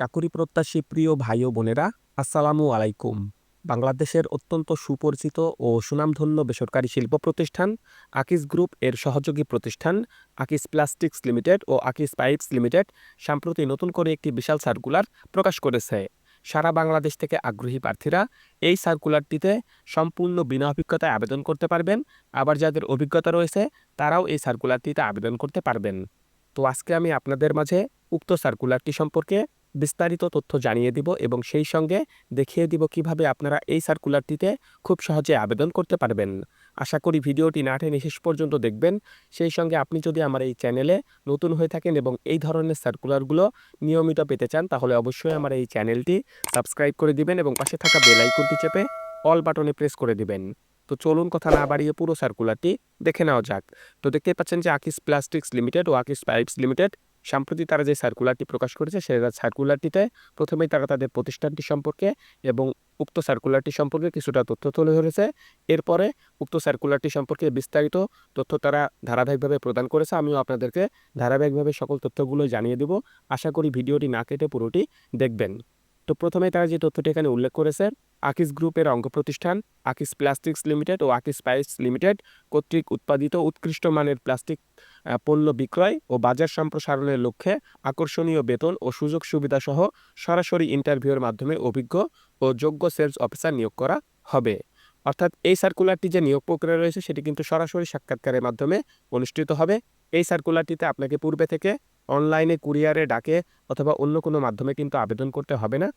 চাকুরি প্রত্যাশী প্রিয় ভাই ও বোনেরা, আসসালামু আলাইকুম। বাংলাদেশের অত্যন্ত সুপরিচিত ও সুনামধন্য বেসরকারি শিল্প প্রতিষ্ঠান আকিস গ্রুপ এর সহযোগী প্রতিষ্ঠান আকিস প্লাস্টিক্স লিমিটেড ও আকিস পাইপস লিমিটেড সম্প্রতি নতুন করে একটি বিশাল সার্কুলার প্রকাশ করেছে। সারা বাংলাদেশ থেকে আগ্রহী প্রার্থীরা এই সার্কুলারটিতে সম্পূর্ণ বিনা অভিজ্ঞতায় আবেদন করতে পারবেন। আবার যাদের অভিজ্ঞতা রয়েছে তারাও এই সার্কুলারটিতে আবেদন করতে পারবেন। তো আজকে আমি আপনাদের মাঝে উক্ত সার্কুলারটি সম্পর্কে বিস্তারিত তথ্য জানিয়ে দিব এবং সেই সঙ্গে দেখিয়ে দিব কিভাবে আপনারা এই সার্কুলারটিতে খুব সহজে আবেদন করতে পারবেন। আশা করি ভিডিওটি না টেনে শেষ পর্যন্ত দেখবেন। সেই সঙ্গে আপনি যদি আমার এই চ্যানেলে নতুন হয়ে থাকেন এবং এই ধরনের সার্কুলারগুলো নিয়মিত পেতে চান তাহলে অবশ্যই আমার এই চ্যানেলটি সাবস্ক্রাইব করে দিবেন এবং পাশে থাকা বেল আইকনটি চেপে অল বাটনে প্রেস করে দিবেন। তো চলুন কথা না বাড়িয়ে পুরো সার্কুলারটি দেখে নেওয়া যাক। তো দেখতেই পাচ্ছেন যে আকিস প্লাস্টিক্স লিমিটেড ও আকিস পাইপস লিমিটেড সম্প্রতি তারা যে সার্কুলারটি প্রকাশ করেছে সেই সার্কুলারটিতে প্রথমেই তারা তাদের প্রতিষ্ঠানটি সম্পর্কে এবং উক্ত সার্কুলারটি সম্পর্কে কিছুটা তথ্য তুলে ধরেছে। এরপরে উক্ত সার্কুলারটি সম্পর্কে বিস্তারিত তথ্য তারা ধারাবাহিকভাবে প্রদান করেছে। আমিও আপনাদেরকে ধারাবাহিকভাবে সকল তথ্যগুলো জানিয়ে দেব। আশা করি ভিডিওটি না কেটে পুরোটি দেখবেন। তো প্রথমে তারা যে তথ্যটি এখানে উল্লেখ করেছে, আকিস গ্রুপের অঙ্গ প্রতিষ্ঠান আকিস প্লাস্টিক্স লিমিটেড ও আকিস পাইপস লিমিটেড কর্তৃক উৎপাদিত উৎকৃষ্ট মানের প্লাস্টিক পণ্য বিক্রয় ও বাজার সম্প্রসারণের লক্ষ্যে আকর্ষণীয় বেতন ও সুযোগ সুবিধা সহ সরাসরি ইন্টারভিউয়ের মাধ্যমে অভিজ্ঞ ও যোগ্য সেলস অফিসার নিয়োগ করা হবে। অর্থাৎ এই সার্কুলারটি যে নিয়োগ প্রক্রিয়া রয়েছে সেটি কিন্তু সরাসরি সাক্ষাৎকারের মাধ্যমে অনুষ্ঠিত হবে। এই সার্কুলারটিতে আপনাকে পূর্বে থেকে অনলাইনে, কুরিয়ারে, ডাকে অথবা অন্য কোনো মাধ্যমে কিন্তু আবেদন করতে হবে না।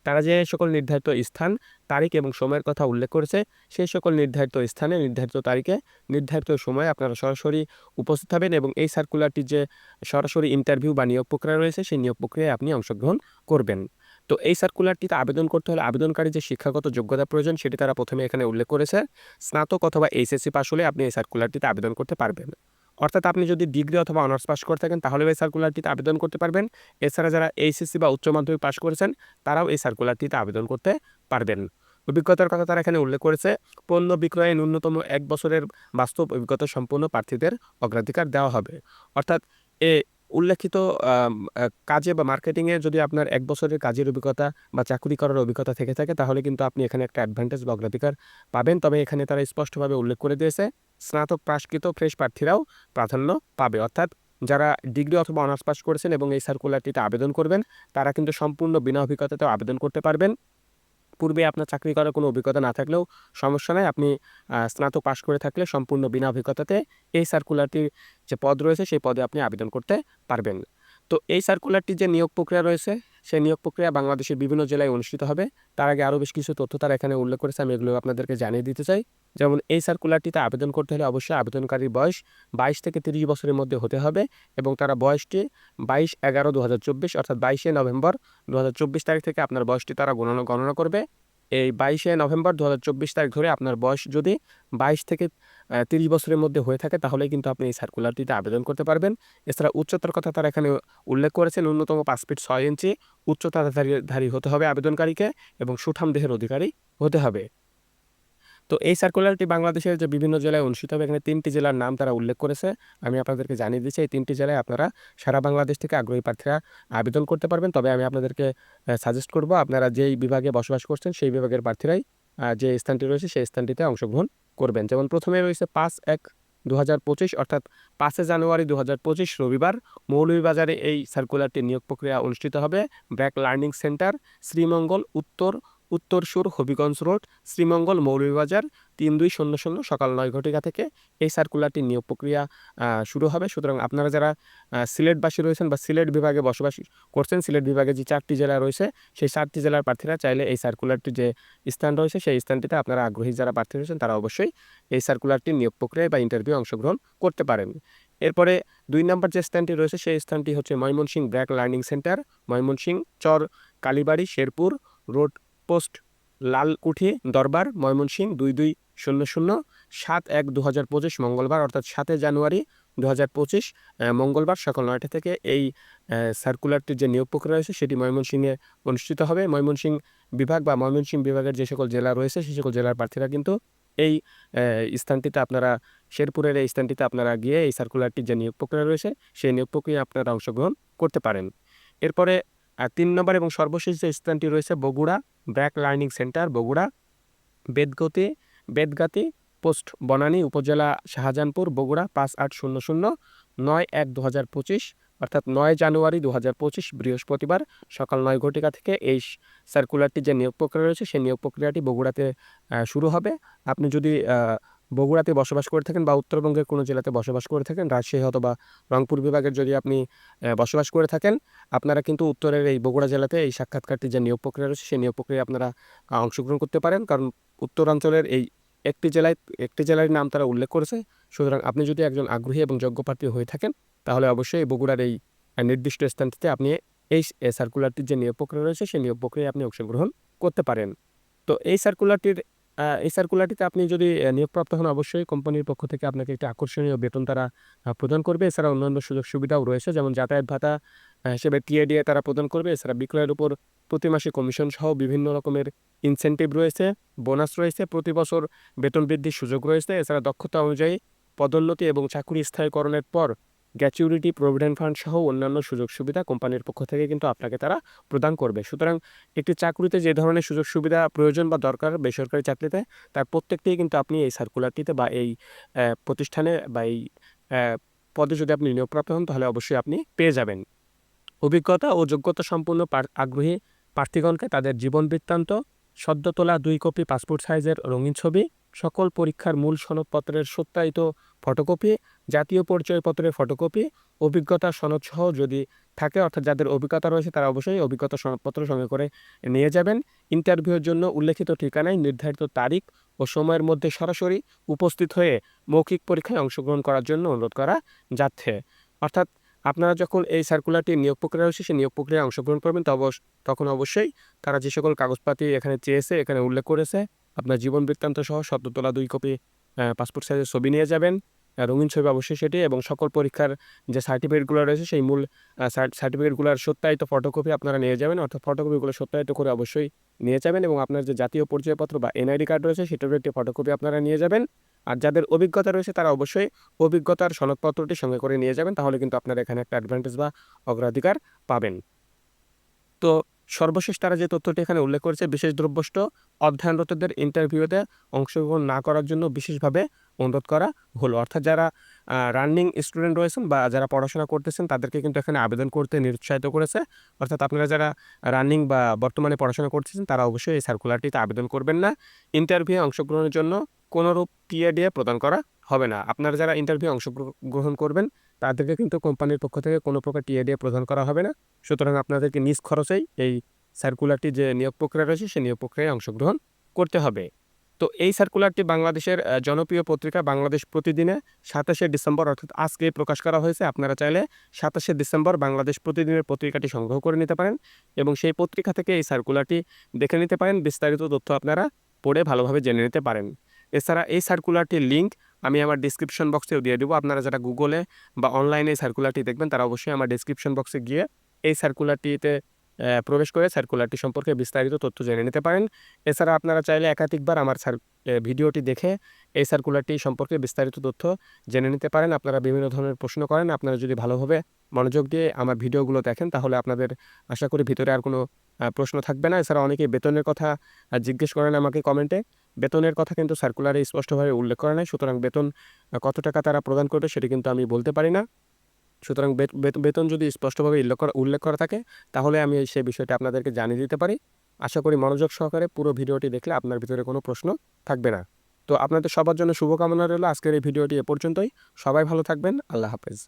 তারা যে সকল নির্ধারিত স্থান, তারিখ এবং সময়ের কথা উল্লেখ করেছে সেই সকল নির্ধারিত স্থানে, নির্ধারিত তারিখে, নির্ধারিত সময়ে আপনারা সরাসরি উপস্থিত হবেন এবং এই সার্কুলারটির যে সরাসরি ইন্টারভিউ বা নিয়োগ প্রক্রিয়া রয়েছে সেই নিয়োগ প্রক্রিয়ায় আপনি অংশগ্রহণ করবেন। তো এই সার্কুলারটিতে আবেদন করতে হলে আবেদনকারী যে শিক্ষাগত যোগ্যতা প্রয়োজন সেটি তারা প্রথমে এখানে উল্লেখ করেছে। স্নাতক অথবা এইচএসসি পাস হলে আপনি এই সার্কুলারটিতে আবেদন করতে পারবেন। অর্থাৎ আপনি যদি ডিগ্রি অথবা অনার্স পাস করে থাকেন তাহলেও এই সার্কুলারটিতে আবেদন করতে পারবেন। এছাড়া যারা এইচএসসি বা উচ্চ মাধ্যমিক পাস করেছেন তারাও এই সার্কুলারটিতে আবেদন করতে পারবেন। অভিজ্ঞতার কথা তারা এখানে উল্লেখ করেছে, পণ্য বিক্রয়ে ন্যূনতম ১ বছরের বাস্তব অভিজ্ঞতা সম্পন্ন প্রার্থীদের অগ্রাধিকার দেওয়া হবে। অর্থাৎ এ উল্লেখিত কাজে বা মার্কেটিংয়ে যদি আপনার ১ বছরের কাজের অভিজ্ঞতা বা চাকরি করার অভিজ্ঞতা থেকে থাকে তাহলে কিন্তু আপনি এখানে একটা অ্যাডভান্টেজ বা অগ্রাধিকার পাবেন। তবে এখানে তারা স্পষ্টভাবে উল্লেখ করে দিয়েছে স্নাতক পাশকৃত ফ্রেশ প্রার্থীরাও প্রাধান্য পাবে। অর্থাৎ যারা ডিগ্রি অথবা অনার্স পাস করেছেন এবং এই সার্কুলারটিতে আবেদন করবেন তারা কিন্তু সম্পূর্ণ বিনা অভিজ্ঞতাতেও আবেদন করতে পারবেন। পূর্বে আপনার চাকরি করার কোনো অভিজ্ঞতা না থাকলেও সমস্যা নাই। আপনি স্নাতক পাস করে থাকলে সম্পূর্ণ বিনা অভিজ্ঞতাতে এই সার্কুলারটির যে পদ রয়েছে সেই পদে আপনি আবেদন করতে পারবেন। তো এই সার্কুলারটির যে নিয়োগ প্রক্রিয়া রয়েছে সেই নিয়োগ প্রক্রিয়া বাংলাদেশের বিভিন্ন জেলায় অনুষ্ঠিত হবে। তার আগে আরও বেশ কিছু তথ্য তারা এখানে উল্লেখ করেছে, আমি এগুলো আপনাদেরকে জানিয়ে দিতে চাই। যেমন এই সার্কুলারটিতে আবেদন করতে হলে অবশ্যই আবেদনকারীর বয়স ২২ থেকে ৩০ বছরের মধ্যে হতে হবে এবং তারা বয়সটি ২২/১১/২০২৪ অর্থাৎ ২২শে নভেম্বর ২০২৪ তারিখ থেকে আপনার বয়সটি তারা গণনা করবে। এই ২২শে নভেম্বর ২০২৪ তারিখ ধরে আপনার বয়স যদি ২২ থেকে ৩০ বছরের মধ্যে হয়ে থাকে তাহলেই কিন্তু আপনি এই সার্কুলারটিতে আবেদন করতে পারবেন। এছাড়া উচ্চতার কথা তারা এখানে উল্লেখ করেছে, ন্যূনতম ৫ ফিট ৬ ইঞ্চি উচ্চতাধারী হতে হবে আবেদনকারীকে এবং সুঠাম দেহের অধিকারী হতে হবে। তো এই সার্কুলারটি বাংলাদেশের যে বিভিন্ন জেলায় অনুষ্ঠিত হবে, এখানে ৩টি জেলার নাম তারা উল্লেখ করেছে। আমি আপনাদেরকে জানিয়ে দিচ্ছি এই ৩টি জেলায় আপনারা সারা বাংলাদেশ থেকে আগ্রহী প্রার্থীরা আবেদন করতে পারবেন। তবে আমি আপনাদেরকে সাজেস্ট করব আপনারা যেই বিভাগে বসবাস করছেন সেই বিভাগের প্রার্থীরাই যে স্থানটি রয়েছে সেই স্থানটিতে অংশগ্রহণ করবেন। যেমন প্রথমে রয়েছে ৫/১/২০২৫ অর্থাৎ ৫ জানুয়ারি ২০২৫ রবিবার মৌলভীবাজারে এই সার্কুলারটির নিয়োগ প্রক্রিয়া অনুষ্ঠিত হবে। BRAC learning centre, Sreemangal, Uttarsur, Habiganj road, Sreemangal, Moulvibazar ৩২০০ সকাল ৯ ঘটিকা থেকে এই সার্কুলারটির নিয়োগ প্রক্রিয়া শুরু হবে। সুতরাং আপনারা যারা সিলেটবাসী রয়েছেন বা সিলেট বিভাগে বসবাস করছেন, সিলেট বিভাগে যে ৪টি জেলা রয়েছে সেই ৪টি জেলার প্রার্থীরা চাইলে এই সার্কুলারটির যে স্থান রয়েছে সেই স্থানটিতে আপনারা আগ্রহী যারা প্রার্থী রয়েছেন তারা অবশ্যই এই সার্কুলারটির নিয়োগ প্রক্রিয়ায় বা ইন্টারভিউ অংশগ্রহণ করতে পারেন। এরপরে ২ নম্বর যে স্থানটি রয়েছে সেই স্থানটি হচ্ছে ময়মনসিংহ ব্র্যাক লার্নিং সেন্টার, ময়মনসিংহ চর কালীবাড়ি শেরপুর রোড পোস্ট লালকুঠি দরবার, ময়মনসিংহ ২২০০ ৭/১/২০২৫ মঙ্গলবার অর্থাৎ ৭ জানুয়ারি ২০২৫ মঙ্গলবার সকাল ৯টা থেকে এই সার্কুলারটির যে নিয়োগ প্রক্রিয়া রয়েছে সেটি ময়মনসিংহে অনুষ্ঠিত হবে। ময়মনসিংহ বিভাগ বা ময়মনসিংহ বিভাগের যে সকল জেলা রয়েছে সেই সকল জেলার প্রার্থীরা কিন্তু এই স্থানটিতে আপনারা শেরপুরের এই স্থানটিতে আপনারা গিয়ে এই সার্কুলারটির যে নিয়োগ প্রক্রিয়া রয়েছে সেই নিয়োগ প্রক্রিয়ায় আপনারা অংশগ্রহণ করতে পারেন। এরপরে 3 নম্বর এবং সর্বশেষ যে স্থানটি রয়েছে Bogura BRAC learning centre, Bogura Bedgati post Banani, upazila Shahjahanpur, Bogura 5800 9/1/2025, অর্থাৎ 9 জানুয়ারি 2025 বৃহস্পতিবার সকাল 9 ঘটিকা থেকে এই সার্কুলারটি যে নিয়োগ প্রক্রিয়া রয়েছে সেই নিয়োগ প্রক্রিয়াটি বগুড়াতে শুরু হবে। আপনি যদি বগুড়াতে বসবাস করে থাকেন বা উত্তরবঙ্গের কোনো জেলাতে বসবাস করে থাকেন, রাজশাহী অথবা রংপুর বিভাগের যদি আপনি বসবাস করে থাকেন, আপনারা কিন্তু উত্তরের এই বগুড়া জেলাতে এই সাক্ষাৎকারটি যে নিয়োগ প্রক্রিয়া রয়েছে সেই নিয়োগ প্রক্রিয়ায় আপনারা অংশগ্রহণ করতে পারেন। কারণ উত্তরাঞ্চলের এই একটি জেলার নাম তারা উল্লেখ করেছে। সুতরাং আপনি যদি একজন আগ্রহী এবং যোগ্য প্রার্থী হয়ে থাকেন তাহলে অবশ্যই বগুড়ার এই নির্দিষ্ট স্থানটিতে আপনি এই সার্কুলারটির যে নিয়োগ প্রক্রিয়া রয়েছে সেই নিয়োগ প্রক্রিয়ায় আপনি অংশগ্রহণ করতে পারেন। তো এই সার্কুলারটিতে আপনি যদি নিয়োগপ্রাপ্ত হন অবশ্যই কোম্পানির পক্ষ থেকে আপনাকে একটি আকর্ষণীয় বেতন তারা প্রদান করবে। এছাড়া অন্যান্য সুযোগ সুবিধাও রয়েছে, যেমন যাতায়াত ভাতা হিসেবে টিএডিএ তারা প্রদান করবে। এছাড়া বিক্রয়ের উপর প্রতি মাসে কমিশন সহ বিভিন্ন রকমের ইনসেন্টিভ রয়েছে, বোনাস রয়েছে, প্রতি বছর বেতন বৃদ্ধির সুযোগ রয়েছে। এছাড়া দক্ষতা অনুযায়ী পদোন্নতি এবং চাকুরি স্থায়ীকরণের পর গ্র্যাচুইটি, প্রভিডেন্ট ফান্ড সহ অন্যান্য সুযোগ সুবিধা কোম্পানির পক্ষ থেকে কিন্তু আপনাকে তারা প্রদান করবে। সুতরাং একটি চাকুরিতে যে ধরনের সুযোগ সুবিধা প্রয়োজন বা দরকার বেসরকারি চাকরিতে, তার প্রত্যেকটিই কিন্তু আপনি এই সার্কুলারটিতে বা এই প্রতিষ্ঠানে বা এই পদে যদি আপনি নিয়োগপ্রাপ্ত হন তাহলে অবশ্যই আপনি পেয়ে যাবেন। অভিজ্ঞতা ও যোগ্যতা সম্পন্ন আগ্রহী প্রার্থীগণকে তাদের জীবন বৃত্তান্ত, সদ্য তোলা 2 কপি পাসপোর্ট সাইজের রঙিন ছবি, সকল পরীক্ষার মূল সনদপত্রের সত্যায়িত ফটোকপি, জাতীয় পরিচয়পত্রের ফটোকপি, অভিজ্ঞতা সনদসহ যদি থাকে, অর্থাৎ যাদের অভিজ্ঞতা রয়েছে তারা অবশ্যই অভিজ্ঞতা সনদপত্র সঙ্গে করে নিয়ে যাবেন। ইন্টারভিউয়ের জন্য উল্লেখিত ঠিকানায় নির্ধারিত তারিখ ও সময়ের মধ্যে সরাসরি উপস্থিত হয়ে মৌখিক পরীক্ষায় অংশগ্রহণ করার জন্য অনুরোধ করা যাচ্ছে। অর্থাৎ আপনারা যখন এই সার্কুলারটি নিয়োগ প্রক্রিয়া রয়েছে সেই নিয়োগ প্রক্রিয়ায় অংশগ্রহণ করবেন তখন অবশ্যই তারা যে সকল কাগজপাতি এখানে চেয়েছে এখানে উল্লেখ করেছে, আপনার জীবন বৃত্তান্ত সহ সদ্য তোলা 2 কপি পাসপোর্ট সাইজের ছবি নিয়ে যাবেন, রঙিন ছবি অবশ্যই সেটি, এবং সকল পরীক্ষার যে সার্টিফিকেটগুলো রয়েছে সেই মূল সার্টিফিকেটগুলোর সত্যায়িত ফটোকপি আপনারা নিয়ে যাবেন। অর্থাৎ ফটোকপিগুলো সত্যায়িত করে অবশ্যই নিয়ে যাবেন, এবং আপনার যে জাতীয় পরিচয়পত্র বা এনআইডি কার্ড রয়েছে সেটারও একটি ফটোকপি আপনারা নিয়ে যাবেন। আর যাদের অভিজ্ঞতা রয়েছে তারা অবশ্যই অভিজ্ঞতার সনদপত্রটি সঙ্গে করে নিয়ে যাবেন, তাহলে কিন্তু আপনারা এখানে একটা অ্যাডভান্টেজ বা অগ্রাধিকার পাবেন। তো সর্বশেষ তারা যে তথ্যটি এখানে উল্লেখ করেছে, বিশেষ দ্রব্যষ্ট অধ্যয়নরতদের ইন্টারভিউতে অংশগ্রহণ না করার জন্য বিশেষভাবে অনুরোধ করা হলো। অর্থাৎ যারা রানিং স্টুডেন্ট রয়েছেন বা যারা পড়াশোনা করতেছেন তাদেরকে কিন্তু এখানে আবেদন করতে নিরুৎসাহিত করেছে। অর্থাৎ আপনারা যারা রানিং বা বর্তমানে পড়াশোনা করতেছেন তারা অবশ্যই এই সার্কুলারটিতে আবেদন করবেন না। ইন্টারভিউ অংশগ্রহণের জন্য কোনোরূপ টিএডিএ প্রদান করা হবে না। আপনারা যারা ইন্টারভিউ অংশগ্রহণ করবেন তাদেরকে কিন্তু কোম্পানির পক্ষ থেকে কোনো প্রকার টিএডিএ প্রদান করা হবে না। সুতরাং আপনাদেরকে নিজ খরচেই এই সার্কুলারটি যে নিয়োগ প্রক্রিয়া রয়েছে সেই নিয়োগ প্রক্রিয়ায় অংশগ্রহণ করতে হবে। তো এই সার্কুলারটি বাংলাদেশের জনপ্রিয় পত্রিকা বাংলাদেশ প্রতিদিনে 27শে ডিসেম্বর অর্থাৎ আজকেই প্রকাশ করা হয়েছে। আপনারা চাইলে 27শে ডিসেম্বর বাংলাদেশ প্রতিদিনের পত্রিকাটি সংগ্রহ করে নিতে পারেন এবং সেই পত্রিকা থেকে এই সার্কুলারটি দেখে নিতে পারেন। বিস্তারিত তথ্য আপনারা পড়ে ভালোভাবে জেনে নিতে পারেন। এছাড়া এই সার্কুলারটির লিঙ্ক আমি আমার ডিসক্রিপশন বক্সেও দিয়ে দেবো। আপনারা যারা গুগলে বা অনলাইনে এই সার্কুলারটি দেখবেন তারা অবশ্যই আমার ডিসক্রিপশন বক্সে গিয়ে এই সার্কুলারটিতে প্রবেশ করে সার্কুলারটি সম্পর্কে বিস্তারিত তথ্য জেনে নিতে পারেন। এছাড়া আপনারা চাইলে একাধিকবার আমার ভিডিওটি দেখে এই সার্কুলারটি সম্পর্কে বিস্তারিত তথ্য জেনে নিতে পারেন। আপনারা বিভিন্ন ধরনের প্রশ্ন করেন, আপনারা যদি ভালোভাবে মনোযোগ দিয়ে আমার ভিডিওগুলো দেখেন তাহলে আপনাদের আশা করি ভিতরে আর কোনো প্রশ্ন থাকবে না। এছাড়া অনেকেই বেতনের কথা জিজ্ঞেস করেন আমাকে কমেন্টে। বেতনের কথা কিন্তু সার্কুলারে স্পষ্টভাবে উল্লেখ করা নাই, সুতরাং বেতন কত টাকা তারা প্রদান করবে সেটি কিন্তু আমি বলতে পারি না। সুতরাং বেতন যদি স্পষ্টভাবে উল্লেখ করা থাকে তাহলে আমি সেই বিষয়টা আপনাদেরকে জানিয়ে দিতে পারি। আশা করি মনোযোগ সহকারে পুরো ভিডিওটি দেখলে আপনার ভিতরে কোনো প্রশ্ন থাকবে না। তো আপনাদের সবার জন্য শুভকামনা রইল। আজকের এই ভিডিওটি এ পর্যন্তই। সবাই ভালো থাকবেন। আল্লাহ হাফেজ।